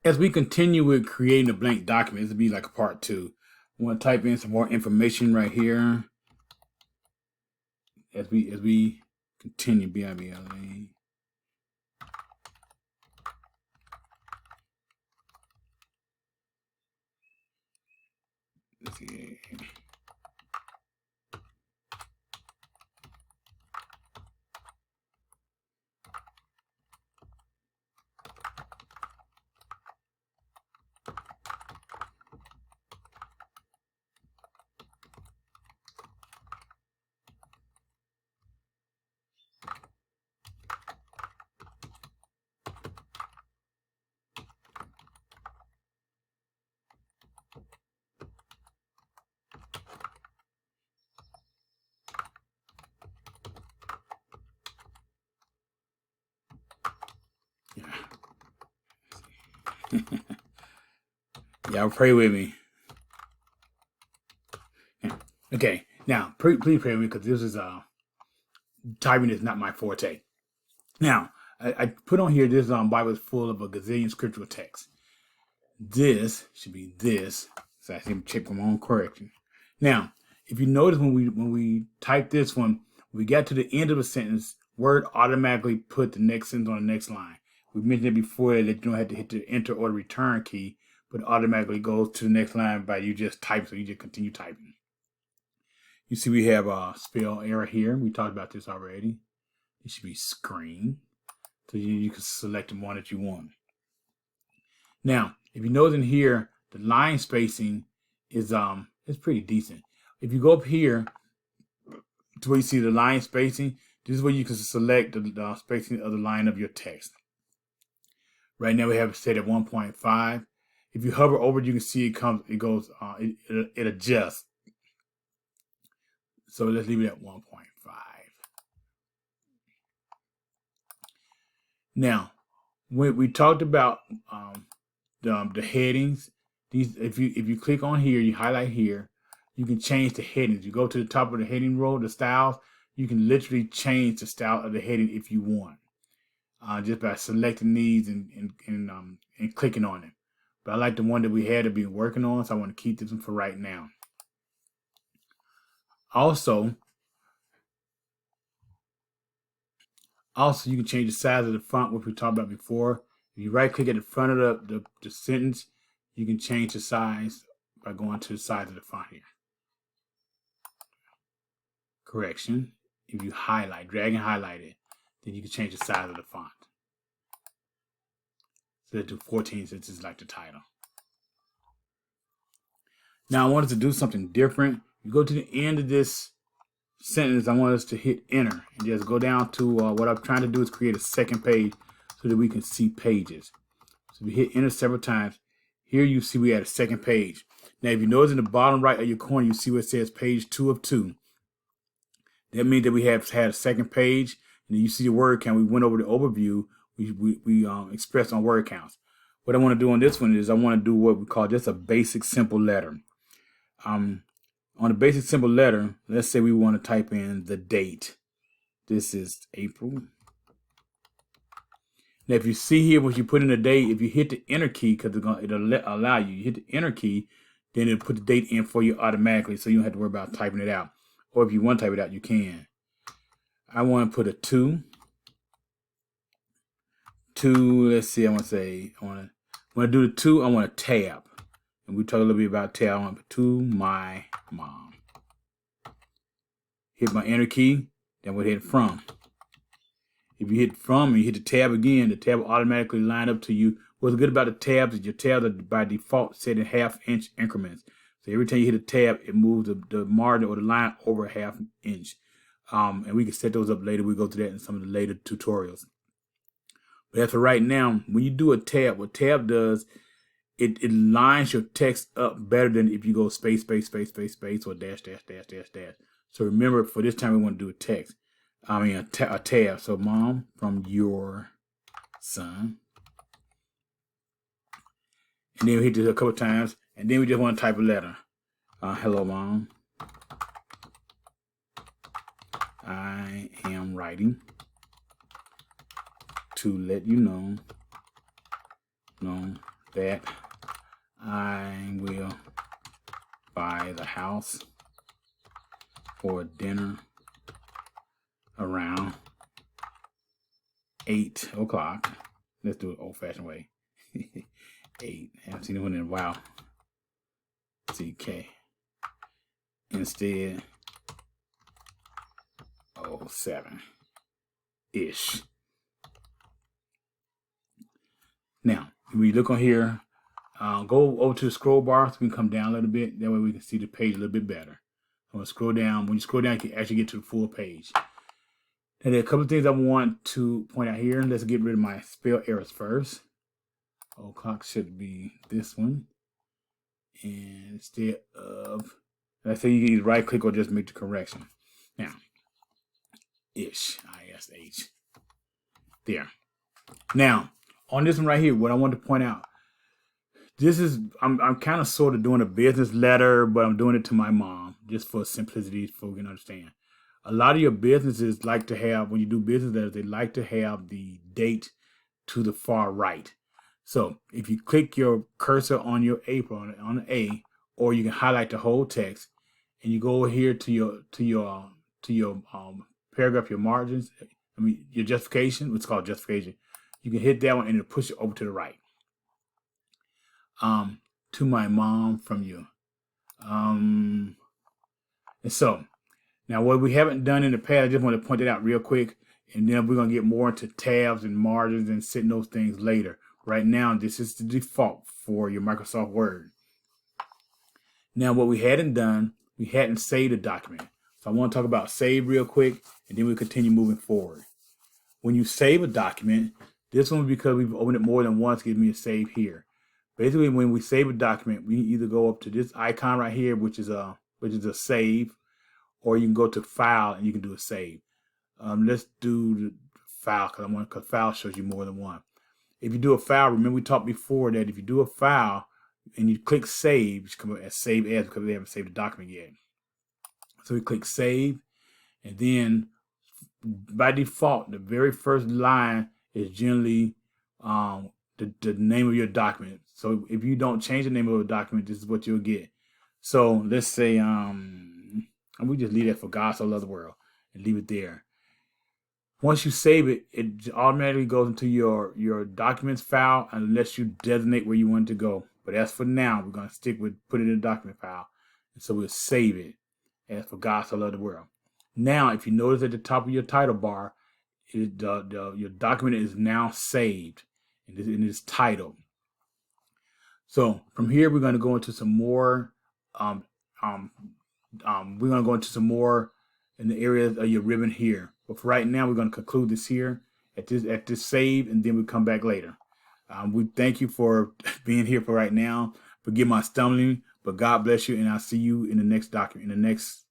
As we continue with creating a blank document, this will be like a part 2. I want to type in some more information right here as we continue. BIBLA. Let's see. Yeah. Y'all pray with me. Okay, now please pray with me because this is typing is not my forte. Now I put on here this Bible is full of a gazillion scriptural texts. This should be this. So I can check my own correction. Now, if you notice when we type this one, we got to the end of a sentence, Word automatically put the next sentence on the next line. We mentioned it before that you don't have to hit the enter or the return key, but it automatically goes to the next line by you just type, so you just continue typing. You see we have a spell error here. We talked about this already. It should be screen. So you can select the one that you want. Now, if you notice in here, the line spacing is it's pretty decent. If you go up here to where you see the line spacing, this is where you can select the spacing of the line of your text. Right now we have it set at 1.5. If you hover over it, you can see it adjusts. So let's leave it at 1.5. Now, when we talked about the headings, these if you click on here, you highlight here, you can change the headings. You go to the top of the heading row, the styles, you can literally change the style of the heading if you want, just by selecting these and clicking on it. But I like the one that we had to be working on, so I want to keep this one for right now. Also, you can change the size of the font, which we talked about before. If you right click at the front of the sentence, you can change the size by going to the size of the font here. Correction. If you drag and highlight it, then you can change the size of the font. So let's do 14 since it's like the title. Now I want us to do something different. You go to the end of this sentence, I want us to hit enter and just go down to what I'm trying to do is create a second page so that we can see pages. So we hit enter several times. Here you see we had a second page. Now if you notice in the bottom right of your corner, you see where it says page 2 of 2. That means that we have had a second page, and then you see the word count. We went over the overview. We expressed on word counts. What I want to do on this one is I want to do what we call just a basic simple letter. On a basic simple letter, let's say we want to type in the date. This is April. Now, if you see here, when you put in the date, if you hit the enter key, because it'll allow you, you hit the enter key, then it'll put the date in for you automatically, so you don't have to worry about typing it out. Or if you want to type it out, you can. I want to put a 2. Let's see, I want to do the 2, I want a tab. And we talk a little bit about tab. I want to put to my mom. Hit my enter key, then we'll hit from. If you hit from and you hit the tab again, the tab will automatically line up to you. What's good about the tabs is your tabs are by default set in 1/2 inch increments. So every time you hit a tab, it moves the margin or the line over 1/2 inch. And we can set those up later. We'll go through that in some of the later tutorials. But as for right now, when you do a tab, what tab does, it lines your text up better than if you go space, space, space, space, space, or dash, dash, dash, dash, dash. So remember, for this time, we want to do a text. A tab. So mom, from your son. And then we hit this a couple times. And then we just want to type a letter. Hello, mom. I am writing to let you know that I will buy the house for dinner around 8 o'clock. Let's do it old-fashioned way. 8. I haven't seen one in a while. CK. Instead, 7-ish. Now, if we look on here, go over to the scroll bar so we can come down a little bit. That way we can see the page a little bit better. I'm going to scroll down. When you scroll down, you can actually get to the full page. And there are a couple of things I want to point out here. Let's get rid of my spell errors first. O'clock should be this one. And instead of, let's say you can either right click or just make the correction. Now, ish, ISH. There. Now, on this one right here, what I want to point out, this is, I'm kind of sort of doing a business letter, but I'm doing it to my mom, just for simplicity, so we can understand. A lot of your businesses like to have, when you do business letters, they like to have the date to the far right. So if you click your cursor on your apron on the A, or you can highlight the whole text, and you go over here to your paragraph, your margins, your justification, what's called justification. You can hit that one and it'll push it over to the right. To my mom from you. And so now what we haven't done in the past, I just want to point it out real quick, and then we're going to get more into tabs and margins and setting those things later. Right now, this is the default for your Microsoft Word. Now, what we hadn't done, we hadn't saved a document. So I want to talk about save real quick, and then we'll continue moving forward. When you save a document, this one, because we've opened it more than once, gives me a save here. Basically, when we save a document, we either go up to this icon right here, which is a save, or you can go to File and you can do a save. Let's do the File because File shows you more than one. If you do a file, remember we talked before that if you do a file and you click Save, it's come up as Save As because we haven't saved the document yet. So we click Save, and then by default, the very first line is generally the name of your document. So if you don't change the name of a document, this is what you'll get. So let's say we just leave that for God so loved the world and leave it there. Once you save it, it automatically goes into your documents file unless you designate where you want it to go. But as for now, we're going to stick with put it in the document file. And so we'll save it as for God so loved the world. Now, if you notice at the top of your title bar, your document is now saved and it is titled. So from here, we're going to go into some more. We're going to go into some more in the areas of your ribbon here. But for right now, we're going to conclude this here at this save, and then we'll come back later. We thank you for being here for right now. Forgive my stumbling, but God bless you, and I'll see you in the next document, in the next